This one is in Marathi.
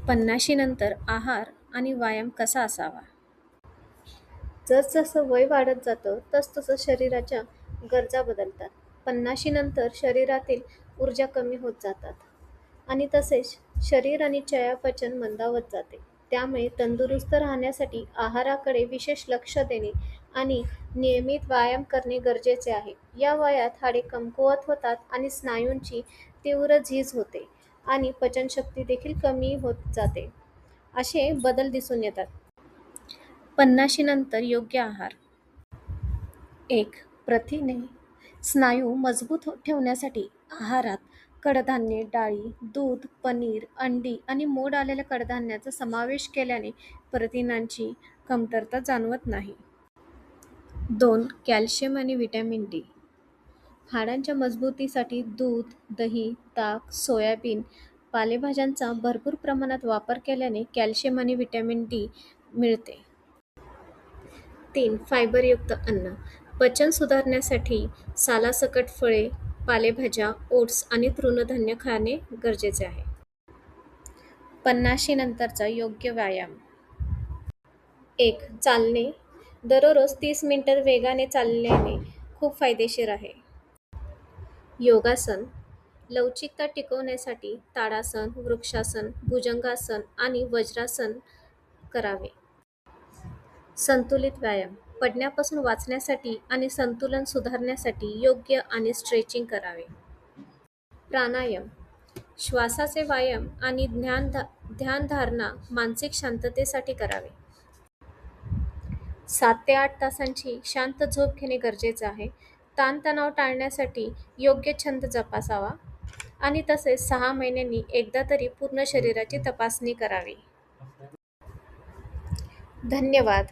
50 नंतर आहार आणि व्यायाम कसा असावा? जसजसं वय वाढत जातं तसतसं शरीराच्या गरजा बदलतात. 50 नंतर शरीरातील ऊर्जा कमी होत जातात आणि तसेच शरीर आणि चयापचय मंदावत जाते. त्यामुळे तंदुरुस्त राहण्यासाठी आहाराकडे विशेष लक्ष देणे आणि नियमित व्यायाम करणे गरजेचे आहे. या वयात हाडे कमकुवत होतात आणि स्नायूंची तीव्र झीज होते आणि पचनशक्ती देखील कमी होत जाते. असे बदल दिसून येतात. 50 नंतर योग्य आहार. 1. प्रथिने. स्नायू मजबूत ठेवण्यासाठी आहारात कडधान्ये, डाळी, दूध, पनीर, अंडी आणि मोड आलेल्या कडधान्याचा समावेश केल्याने प्रथिनांची कमतरता जाणवत नाही. 2. कॅल्शियम आणि व्हिटॅमिन डी. हाडांच्या मजबुतीसाठी दूध, दही, ताक, सोयाबीन, पालेभाज्यांचा भरपूर प्रमाणात वापर केल्याने कॅल्शियम आणि व्हिटॅमिन डी मिळते. 3. फायबरयुक्त अन्न. पचन सुधारण्यासाठी सालासकट फळे, पालेभाज्या, ओट्स आणि तृणधान्य खाणे गरजेचे आहे. 50 नंतरचा योग्य व्यायाम. 1. चालणे. दररोज 30 मिनिटे वेगाने चालल्याने खूप फायदेशीर आहे. योगासन. लवचिकता टिकवण्यासाठी ताडासन, वृक्षासन, भुजंगासन आणि वज्रासन करावे. संतुलित व्यायाम. पडण्यापासून वाचण्यासाठी आणि संतुलन सुधारण्यासाठी योग्य आणि स्ट्रेचिंग करावे. प्राणायाम. श्वासाचे व्यायाम आणि ध्यानधारणा मानसिक शांततेसाठी करावे. 7 ते 8 तासांची शांत झोप घेणे गरजेचे आहे. ताणतणाव टाळण्यासाठी योग्य छंद जोपासावा आणि तसेच 6 महिन्यांनी एकदा तरी पूर्ण शरीराची तपासणी करावी. धन्यवाद.